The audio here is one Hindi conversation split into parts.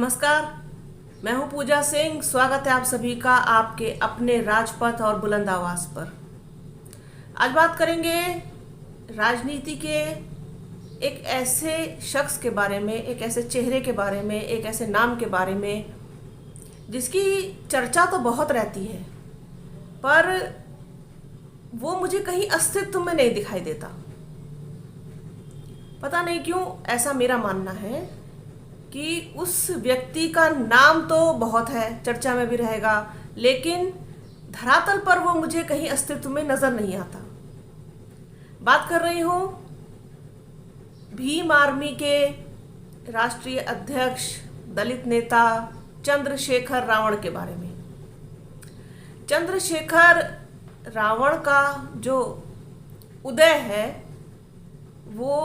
नमस्कार। मैं हूं पूजा सिंह। स्वागत है आप सभी का आपके अपने राजपथ और बुलंद आवाज पर। आज बात करेंगे राजनीति के एक ऐसे शख्स के बारे में, एक ऐसे चेहरे के बारे में, एक ऐसे नाम के बारे में जिसकी चर्चा तो बहुत रहती है, पर वो मुझे कहीं अस्तित्व में नहीं दिखाई देता। पता नहीं क्यों ऐसा मेरा मानना है कि उस व्यक्ति का नाम तो बहुत है, चर्चा में भी रहेगा, लेकिन धरातल पर वो मुझे कहीं अस्तित्व में नजर नहीं आता। बात कर रही हूँ भीम आर्मी के राष्ट्रीय अध्यक्ष, दलित नेता चंद्रशेखर रावण के बारे में। चंद्रशेखर रावण का जो उदय है वो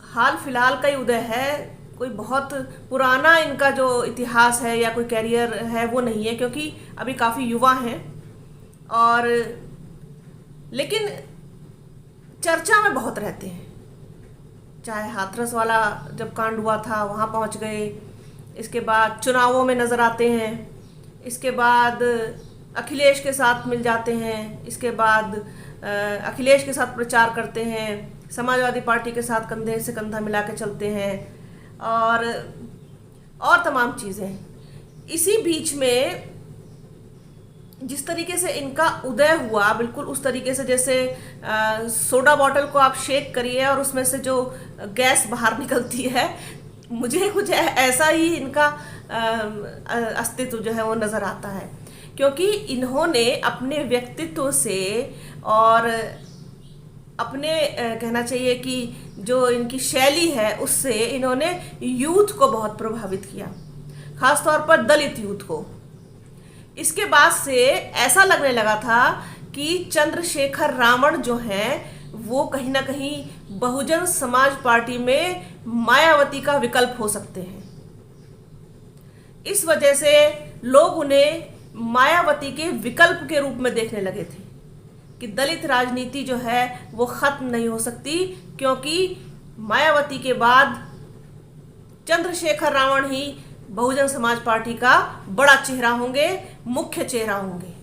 हाल फिलहाल का ही उदय है। कोई बहुत पुराना इनका जो इतिहास है या कोई कैरियर है वो नहीं है, क्योंकि अभी काफ़ी युवा हैं। और लेकिन चर्चा में बहुत रहते हैं। चाहे हाथरस वाला जब कांड हुआ था वहाँ पहुँच गए, इसके बाद चुनावों में नज़र आते हैं, इसके बाद अखिलेश के साथ मिल जाते हैं, इसके बाद अखिलेश के साथ प्रचार करते हैं, समाजवादी पार्टी के साथ कंधे से कंधा मिला के चलते हैं और तमाम चीज़ें। इसी बीच में जिस तरीके से इनका उदय हुआ, बिल्कुल उस तरीके से जैसे सोडा बॉटल को आप शेक करिए और उसमें से जो गैस बाहर निकलती है, मुझे कुछ ऐसा ही इनका अस्तित्व जो है वो नज़र आता है। क्योंकि इन्होंने अपने व्यक्तित्व से और अपने कहना चाहिए कि जो इनकी शैली है उससे इन्होंने यूथ को बहुत प्रभावित किया, खास तौर पर दलित यूथ को। इसके बाद से ऐसा लगने लगा था कि चंद्रशेखर रावण जो हैं वो कहीं ना कहीं बहुजन समाज पार्टी में मायावती का विकल्प हो सकते हैं। इस वजह से लोग उन्हें मायावती के विकल्प के रूप में देखने लगे थे कि दलित राजनीति जो है वो खत्म नहीं हो सकती, क्योंकि मायावती के बाद चंद्रशेखर रावण ही बहुजन समाज पार्टी का बड़ा चेहरा होंगे, मुख्य चेहरा होंगे।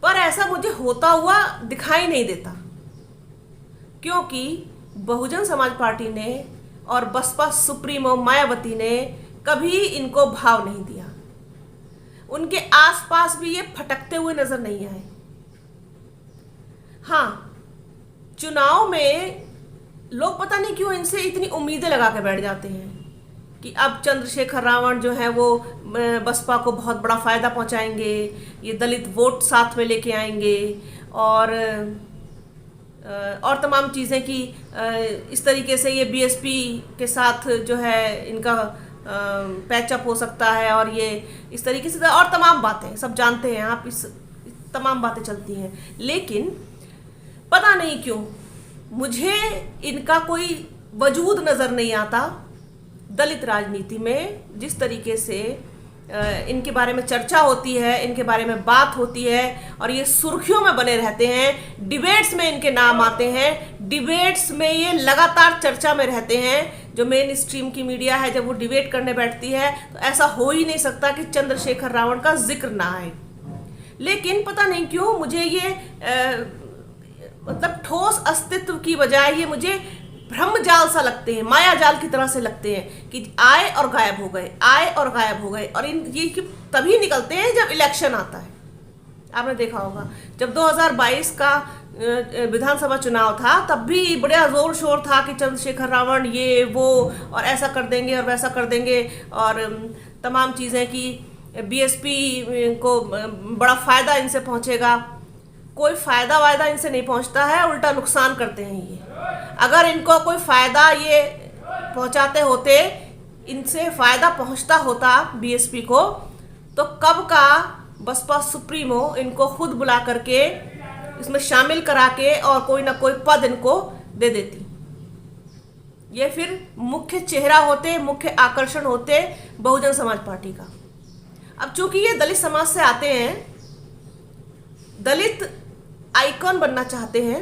पर ऐसा मुझे होता हुआ दिखाई नहीं देता, क्योंकि बहुजन समाज पार्टी ने और बसपा सुप्रीमो मायावती ने कभी इनको भाव नहीं दिया। उनके आसपास भी ये फटकते हुए नजर नहीं आए। हाँ, चुनाव में लोग पता नहीं क्यों इनसे इतनी उम्मीदें लगा के बैठ जाते हैं कि अब चंद्रशेखर रावण जो है वो बसपा को बहुत बड़ा फायदा पहुंचाएंगे, ये दलित वोट साथ में लेके आएंगे और तमाम चीज़ें कि इस तरीके से ये बीएसपी के साथ जो है इनका पैचअप हो सकता है और ये इस तरीके से और तमाम बातें सब जानते हैं आप, इस तमाम बातें चलती हैं। लेकिन पता नहीं क्यों मुझे इनका कोई वजूद नज़र नहीं आता दलित राजनीति में। जिस तरीके से इनके बारे में चर्चा होती है, इनके बारे में बात होती है और ये सुर्खियों में बने रहते हैं, डिबेट्स में इनके नाम आते हैं, डिबेट्स में ये लगातार चर्चा में रहते हैं। जो मेन स्ट्रीम की मीडिया है जब वो डिबेट करने बैठती है तो ऐसा हो ही नहीं सकता कि चंद्रशेखर रावण का जिक्र ना आए। लेकिन पता नहीं क्यों मुझे ये मतलब ठोस अस्तित्व की बजाय ये मुझे भ्रम जाल सा लगते हैं, माया जाल की तरह से लगते हैं कि आए और गायब हो गए, आए और गायब हो गए। और ये तभी निकलते हैं जब इलेक्शन आता है। आपने देखा होगा जब 2022 का विधानसभा चुनाव था तब भी बड़ा जोर शोर था कि चंद्रशेखर रावण ये वो और ऐसा कर देंगे और वैसा कर देंगे और तमाम चीज़ें कि बीएसपी को बड़ा फ़ायदा इनसे पहुंचेगा। कोई फ़ायदा वायदा इनसे नहीं पहुंचता है, उल्टा नुकसान करते हैं ये। अगर इनको कोई फ़ायदा ये पहुंचाते होते, इनसे फ़ायदा पहुंचता होता बीएसपी को, तो कब का बसपा सुप्रीमो इनको खुद बुला करके इसमें शामिल करा के और कोई ना कोई पद इनको दे देती। ये फिर मुख्य चेहरा होते, मुख्य आकर्षण होते बहुजन समाज पार्टी का। अब चूंकि ये दलित समाज से आते हैं, दलित आइकॉन बनना चाहते हैं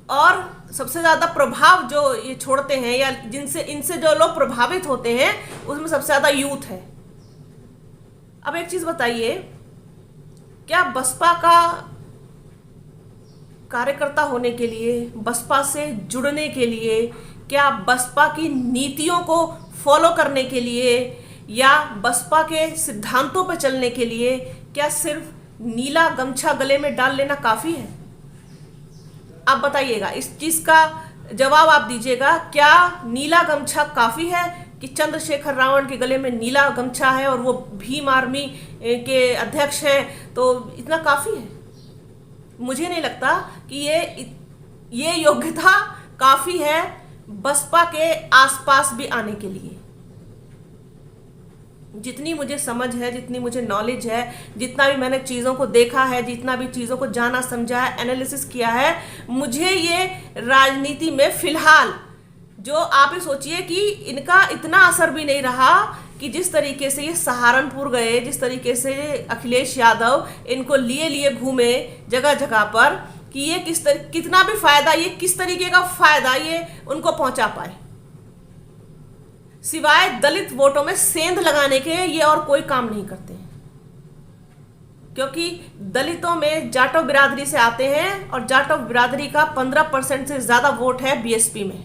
और सबसे ज़्यादा प्रभाव जो ये छोड़ते हैं या जिनसे इनसे जो लोग प्रभावित होते हैं उसमें सबसे ज़्यादा यूथ है। अब एक चीज़ बताइए, क्या बसपा का कार्यकर्ता होने के लिए, बसपा से जुड़ने के लिए, क्या बसपा की नीतियों को फॉलो करने के लिए या बसपा के सिद्धांतों पर चलने के लिए क्या सिर्फ नीला गमछा गले में डाल लेना काफ़ी है? आप बताइएगा, इस चीज़ का जवाब आप दीजिएगा। क्या नीला गमछा काफ़ी है कि चंद्रशेखर रावण के गले में नीला गमछा है और वो भीम आर्मी के अध्यक्ष हैं, तो इतना काफ़ी है? मुझे नहीं लगता कि ये योग्यता काफ़ी है बसपा के आसपास भी आने के लिए। जितनी मुझे समझ है, जितनी मुझे नॉलेज है, जितना भी मैंने चीज़ों को देखा है, जितना भी चीज़ों को जाना समझा है, एनालिसिस किया है, मुझे ये राजनीति में फिलहाल जो आप ही सोचिए कि इनका इतना असर भी नहीं रहा कि जिस तरीके से ये सहारनपुर गए, जिस तरीके से अखिलेश यादव इनको लिए लिए घूमे जगह जगह पर, कि ये कितना भी फायदा, ये किस तरीके का फायदा ये उनको पहुंचा पाए, सिवाय दलित वोटों में सेंध लगाने के ये और कोई काम नहीं करते हैं। क्योंकि दलितों में जाटव बिरादरी से आते हैं और जाटव बिरादरी का 15% से ज़्यादा वोट है बीएसपी में।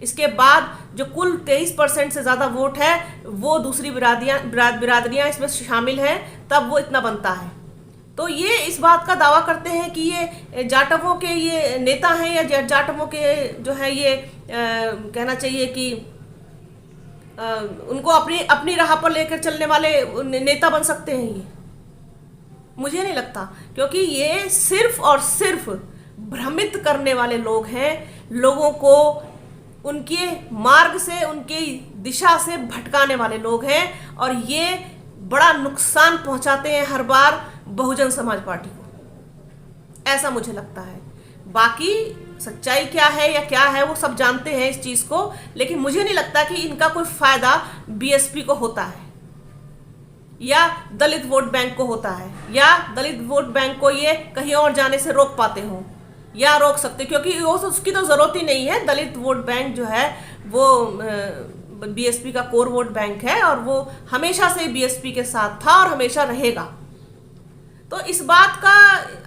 इसके बाद जो कुल 23% से ज़्यादा वोट है वो दूसरी बिरादरियां इसमें शामिल हैं, तब वो इतना बनता है। तो ये इस बात का दावा करते हैं कि ये जाटवों के ये नेता हैं या जाटवों के जो है ये कहना चाहिए कि उनको अपनी राह पर लेकर चलने वाले नेता बन सकते हैं। ये मुझे नहीं लगता, क्योंकि ये सिर्फ और सिर्फ भ्रमित करने वाले लोग हैं, लोगों को उनके मार्ग से, उनकी दिशा से भटकाने वाले लोग हैं, और ये बड़ा नुकसान पहुंचाते हैं हर बार बहुजन समाज पार्टी को, ऐसा मुझे लगता है। बाकी सच्चाई क्या है या क्या है वो सब जानते हैं इस चीज़ को, लेकिन मुझे नहीं लगता कि इनका कोई फायदा बीएसपी को होता है या दलित वोट बैंक को होता है, या दलित वोट बैंक को ये कहीं और जाने से रोक पाते हो या रोक सकते, क्योंकि वो उसकी तो ज़रूरत ही नहीं है। दलित वोट बैंक जो है वो बीएसपी का कोर वोट बैंक है और वो हमेशा से बीएसपी के साथ था और हमेशा रहेगा। तो इस बात का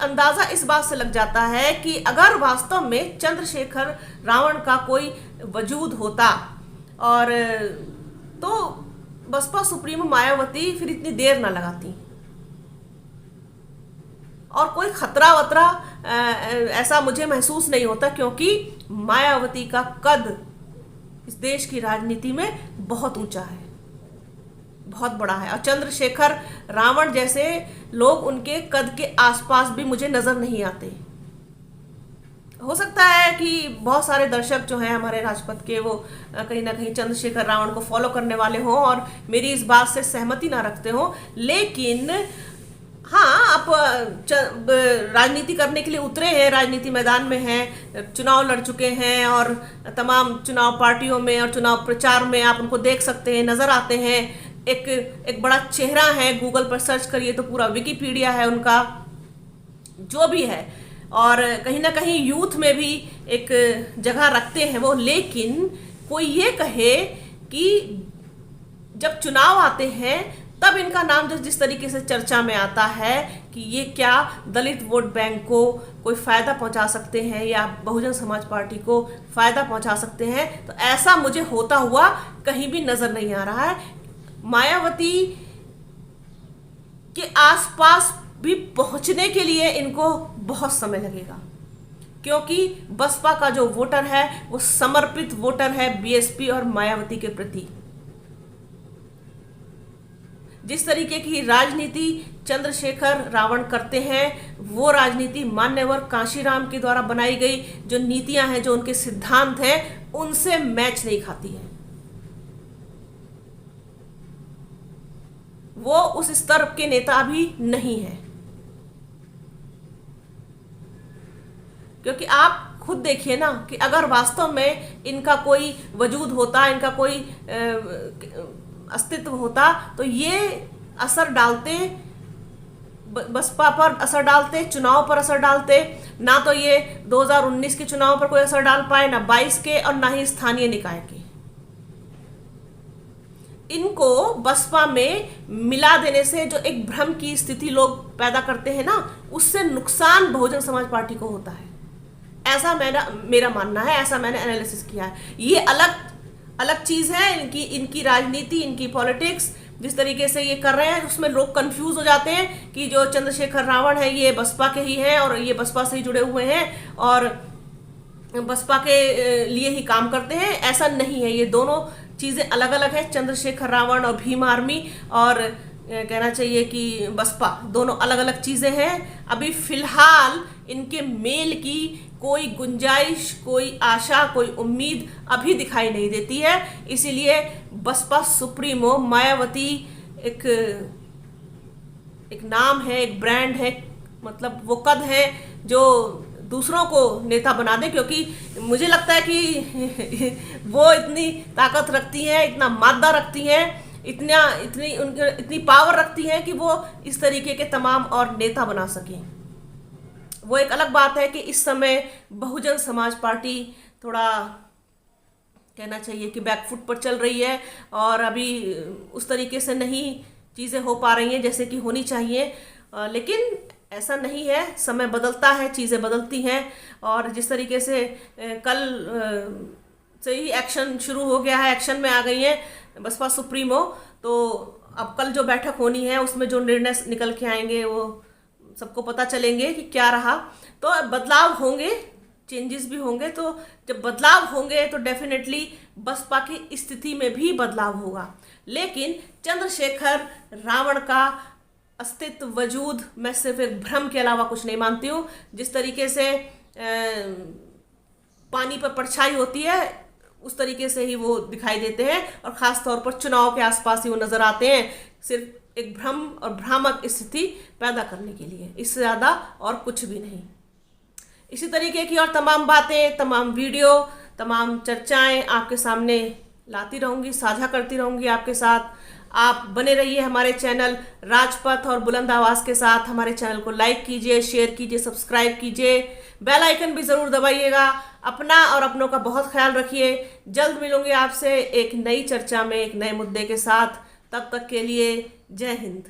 अंदाज़ा इस बात से लग जाता है कि अगर वास्तव में चंद्रशेखर रावण का कोई वजूद होता और तो बसपा सुप्रीमो मायावती फिर इतनी देर ना लगाती, और कोई खतरा वतरा ऐसा मुझे महसूस नहीं होता, क्योंकि मायावती का कद इस देश की राजनीति में बहुत ऊंचा है, बहुत बड़ा है, और चंद्रशेखर रावण जैसे लोग उनके कद के आसपास भी मुझे नज़र नहीं आते। हो सकता है कि बहुत सारे दर्शक जो हैं हमारे राजपथ के वो कहीं ना कहीं चंद्रशेखर रावण को फॉलो करने वाले हों और मेरी इस बात से सहमति ना रखते हों, लेकिन हाँ, आप राजनीति करने के लिए उतरे हैं, राजनीति मैदान में हैं, चुनाव लड़ चुके हैं और तमाम चुनाव पार्टियों में और चुनाव प्रचार में आप उनको देख सकते हैं, नज़र आते हैं। एक बड़ा चेहरा है, गूगल पर सर्च करिए तो पूरा विकिपीडिया है उनका, जो भी है, और कहीं ना कहीं यूथ में भी एक जगह रखते हैं वो। लेकिन कोई ये कहे कि जब चुनाव आते हैं तब इनका नाम जिस तरीके से चर्चा में आता है कि ये क्या दलित वोट बैंक को कोई फ़ायदा पहुंचा सकते हैं या बहुजन समाज पार्टी को फ़ायदा पहुंचा सकते हैं, तो ऐसा मुझे होता हुआ कहीं भी नज़र नहीं आ रहा है। मायावती के आसपास भी पहुंचने के लिए इनको बहुत समय लगेगा, क्योंकि बसपा का जो वोटर है वो समर्पित वोटर है बीएसपी और मायावती के प्रति। जिस तरीके की राजनीति चंद्रशेखर रावण करते हैं वो राजनीति मान्यवर कांशीराम के द्वारा बनाई गई जो नीतियां हैं, जो उनके सिद्धांत हैं, उनसे मैच नहीं खाती है। वो उस स्तर के नेता भी नहीं है, क्योंकि आप खुद देखिए ना कि अगर वास्तव में इनका कोई वजूद होता, इनका कोई अस्तित्व होता, तो ये असर डालते बसपा पर असर डालते, चुनाव पर असर डालते। ना तो ये 2019 के चुनाव पर कोई असर डाल पाए, ना 22 के, और ना ही स्थानीय निकाय के। इनको बसपा में मिला देने से जो एक भ्रम की स्थिति लोग पैदा करते हैं ना, उससे नुकसान बहुजन समाज पार्टी को होता है। ऐसा मेरा मानना है, ऐसा मैंने एनालिसिस किया है। ये अलग चीज है, इनकी राजनीति, इनकी पॉलिटिक्स जिस तरीके से ये कर रहे हैं, उसमें लोग कंफ्यूज हो जाते हैं कि जो चंद्रशेखर रावण है ये बसपा के ही हैं और ये बसपा से ही जुड़े हुए हैं और बसपा के लिए ही काम करते हैं। ऐसा नहीं है, ये दोनों चीजें अलग अलग है। चंद्रशेखर रावण और भीम आर्मी और कहना चाहिए कि बसपा, दोनों अलग अलग चीजें हैं। अभी फिलहाल इनके मेल की कोई गुंजाइश, कोई आशा, कोई उम्मीद अभी दिखाई नहीं देती है। इसीलिए बसपा सुप्रीमो मायावती एक नाम है, एक ब्रांड है, मतलब वो कद है जो दूसरों को नेता बना दे, क्योंकि मुझे लगता है कि वो इतनी ताकत रखती हैं, इतना मादा रखती हैं, इतनी पावर रखती हैं कि वो इस तरीके के तमाम और नेता बना सकें। वो एक अलग बात है कि इस समय बहुजन समाज पार्टी थोड़ा कहना चाहिए कि बैकफुट पर चल रही है और अभी उस तरीके से नहीं चीज़ें हो पा रही हैं जैसे कि होनी चाहिए। लेकिन ऐसा नहीं है, समय बदलता है, चीज़ें बदलती हैं। और जिस तरीके से कल से ही एक्शन शुरू हो गया है, एक्शन में आ गई है बसपा सुप्रीमो, तो अब कल जो बैठक होनी है उसमें जो निर्णय निकल के आएंगे वो सबको पता चलेंगे कि क्या रहा। तो बदलाव होंगे, चेंजेस भी होंगे। तो जब बदलाव होंगे तो डेफिनेटली बसपा की स्थिति में भी बदलाव होगा। लेकिन चंद्रशेखर रावण का अस्तित्व, वजूद, मैं सिर्फ एक भ्रम के अलावा कुछ नहीं मानती हूँ। जिस तरीके से पानी पर परछाई होती है उस तरीके से ही वो दिखाई देते हैं और ख़ास तौर पर चुनाव के आसपास ही वो नज़र आते हैं, सिर्फ एक भ्रम और भ्रामक स्थिति पैदा करने के लिए, इससे ज़्यादा और कुछ भी नहीं। इसी तरीके की और तमाम बातें, तमाम वीडियो, तमाम चर्चाएं आपके सामने लाती रहूँगी, साझा करती रहूँगी आपके साथ। आप बने रहिए हमारे चैनल राजपथ और बुलंद आवाज़ के साथ। हमारे चैनल को लाइक कीजिए, शेयर कीजिए, सब्सक्राइब कीजिए, बेल आइकन भी ज़रूर दबाइएगा। अपना और अपनों का बहुत ख्याल रखिए। जल्द मिलूंगी आपसे एक नई चर्चा में, एक नए मुद्दे के साथ। तब तक के लिए जय हिंद।